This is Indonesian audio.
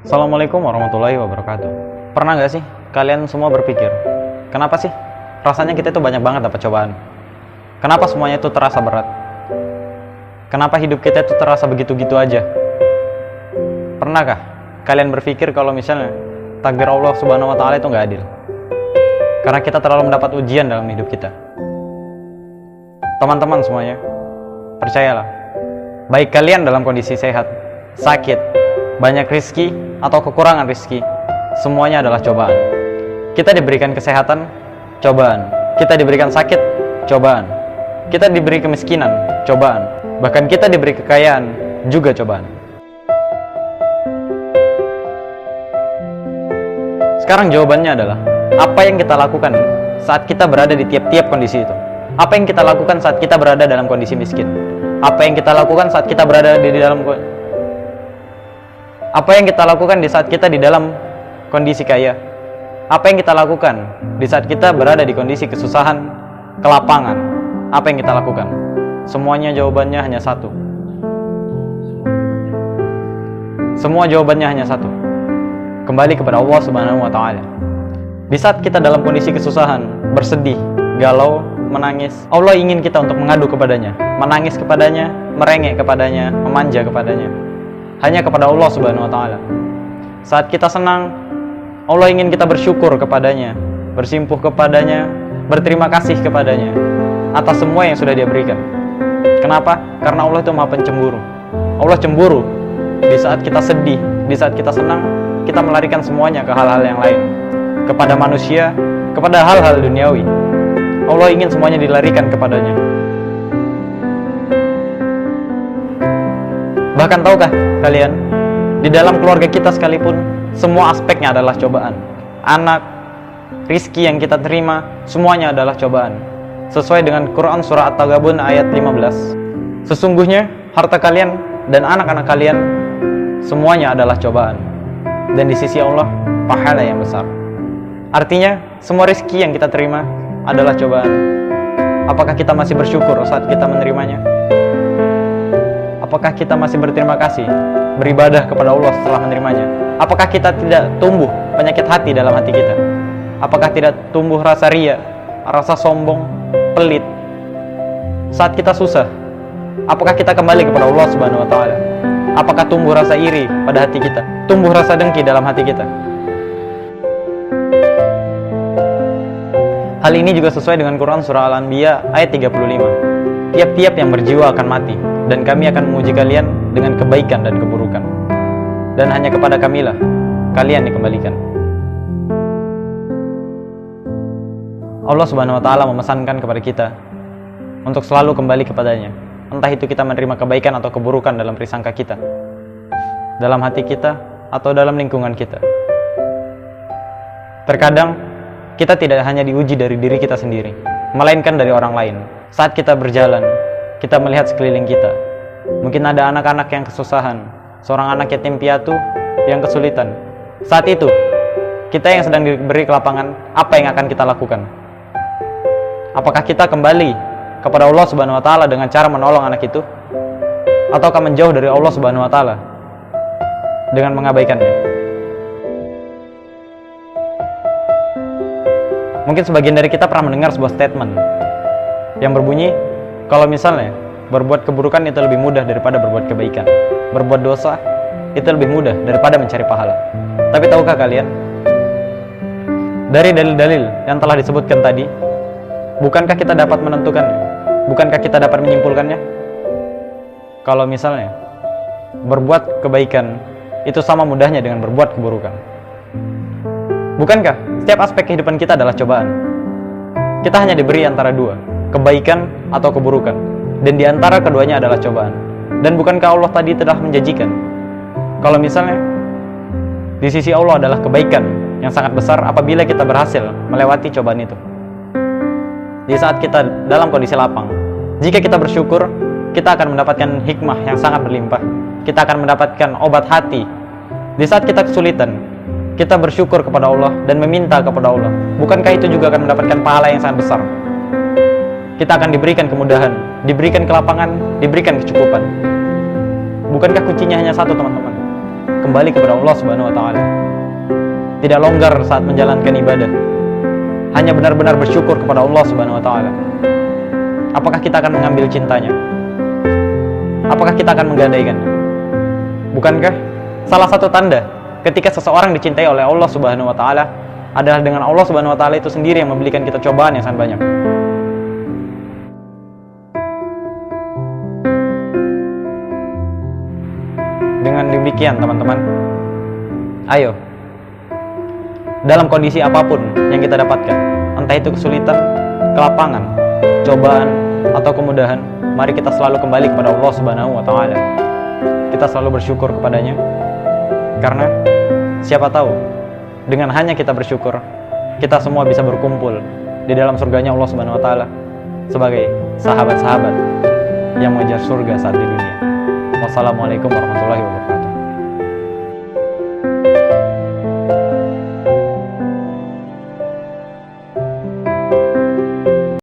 Assalamualaikum warahmatullahi wabarakatuh. Pernah gak sih kalian semua berpikir, kenapa sih rasanya kita itu banyak banget dapat cobaan? Kenapa semuanya itu terasa berat? Kenapa hidup kita itu terasa begitu-gitu aja? Pernahkah kalian berpikir kalau misalnya takdir Allah Subhanahu wa Ta'ala itu gak adil? Karena kita terlalu mendapat ujian dalam hidup kita. Teman-teman semuanya, percayalah, baik kalian dalam kondisi sehat, sakit, banyak rizki atau kekurangan rizki, semuanya adalah cobaan. Kita diberikan kesehatan, cobaan. Kita diberikan sakit, cobaan. Kita diberi kemiskinan, cobaan. Bahkan kita diberi kekayaan, juga cobaan. Sekarang jawabannya adalah, apa yang kita lakukan saat kita berada di tiap-tiap kondisi itu? Apa yang kita lakukan saat kita berada dalam kondisi miskin? Apa yang kita lakukan saat kita berada di dalam Apa yang kita lakukan di saat kita di dalam kondisi kaya? Apa yang kita lakukan di saat kita berada di kondisi kesusahan, kelapangan? Apa yang kita lakukan? Semuanya jawabannya hanya satu. Semua jawabannya hanya satu. Kembali kepada Allah Subhanahu wa Ta'ala. Di saat kita dalam kondisi kesusahan, bersedih, galau, menangis, Allah ingin kita untuk mengadu kepadanya, menangis kepadanya, merengek kepadanya, memanja kepadanya. Hanya kepada Allah Subhanahu wa Ta'ala. Saat kita senang, Allah ingin kita bersyukur kepadanya, bersimpuh kepadanya, berterima kasih kepadanya atas semua yang sudah Dia berikan. Kenapa? Karena Allah itu Maha Pencemburu. Allah cemburu di saat kita sedih, di saat kita senang, kita melarikan semuanya ke hal-hal yang lain, kepada manusia, kepada hal-hal duniawi. Allah ingin semuanya dilarikan kepadanya. Bahkan tahukah kalian, di dalam keluarga kita sekalipun, semua aspeknya adalah cobaan. Anak, rizki yang kita terima, semuanya adalah cobaan. Sesuai dengan Quran Surah At-Taghabun ayat 15. Sesungguhnya, harta kalian dan anak-anak kalian, semuanya adalah cobaan. Dan di sisi Allah, pahala yang besar. Artinya, semua rizki yang kita terima adalah cobaan. Apakah kita masih bersyukur saat kita menerimanya? Apakah kita masih berterima kasih, beribadah kepada Allah setelah menerimanya? Apakah kita tidak tumbuh penyakit hati dalam hati kita? Apakah tidak tumbuh rasa ria, rasa sombong, pelit? Saat kita susah, apakah kita kembali kepada Allah Subhanahu wa Ta'ala? Apakah tumbuh rasa iri pada hati kita? Tumbuh rasa dengki dalam hati kita? Hal ini juga sesuai dengan Quran Surah Al-Anbiya ayat 35. Tiap-tiap yang berjiwa akan mati, dan kami akan menguji kalian dengan kebaikan dan keburukan. Dan hanya kepada kamilah kalian dikembalikan. Allah Subhanahu wa Ta'ala memesankan kepada kita untuk selalu kembali kepadanya. Entah itu kita menerima kebaikan atau keburukan dalam prisangka kita, dalam hati kita, atau dalam lingkungan kita. Terkadang kita tidak hanya diuji dari diri kita sendiri, melainkan dari orang lain. Saat kita berjalan, kita melihat sekeliling kita. Mungkin ada anak-anak yang kesusahan, seorang anak yatim piatu yang kesulitan. Saat itu, kita yang sedang diberi kelapangan, apa yang akan kita lakukan? Apakah kita kembali kepada Allah Subhanahu wa Ta'ala dengan cara menolong anak itu? Ataukah menjauh dari Allah Subhanahu wa Ta'ala dengan mengabaikannya? Mungkin sebagian dari kita pernah mendengar sebuah statement yang berbunyi, kalau misalnya berbuat keburukan itu lebih mudah daripada berbuat kebaikan. Berbuat dosa itu lebih mudah daripada mencari pahala. Tapi tahukah kalian, dari dalil-dalil yang telah disebutkan tadi, bukankah kita dapat menentukannya? Bukankah kita dapat menyimpulkannya? Kalau misalnya berbuat kebaikan itu sama mudahnya dengan berbuat keburukan. Bukankah setiap aspek kehidupan kita adalah cobaan? Kita hanya diberi antara dua, kebaikan atau keburukan, dan di antara keduanya adalah cobaan. Dan bukankah Allah tadi telah menjanjikan kalau misalnya di sisi Allah adalah kebaikan yang sangat besar apabila kita berhasil melewati cobaan itu. Di saat kita dalam kondisi lapang, jika kita bersyukur, kita akan mendapatkan hikmah yang sangat berlimpah. Kita akan mendapatkan obat hati. Di saat kita kesulitan, kita bersyukur kepada Allah dan meminta kepada Allah. Bukankah itu juga akan mendapatkan pahala yang sangat besar? Kita akan diberikan kemudahan, diberikan kelapangan, diberikan kecukupan. Bukankah kuncinya hanya satu, teman-teman? kembali kepada Allah Subhanahu wa taala. Tidak longgar saat menjalankan ibadah. Hanya benar-benar bersyukur kepada Allah Subhanahu wa taala. Apakah kita akan mengambil cintanya? Apakah kita akan menggadaikannya? Bukankah salah satu tanda ketika seseorang dicintai oleh Allah Subhanahu wa taala adalah dengan Allah Subhanahu wa taala itu sendiri yang memberikan kita cobaan yang sangat banyak. Dengan demikian teman-teman, ayo, dalam kondisi apapun yang kita dapatkan, entah itu kesulitan, kelapangan, cobaan, atau kemudahan, mari kita selalu kembali kepada Allah Subhanahu wa taala. Kita selalu bersyukur kepadanya, karena siapa tahu dengan hanya kita bersyukur, kita semua bisa berkumpul di dalam surganya Allah Subhanahu wa taala sebagai sahabat-sahabat yang mengejar surga saat di dunia. Wassalamualaikum warahmatullahi wabarakatuh.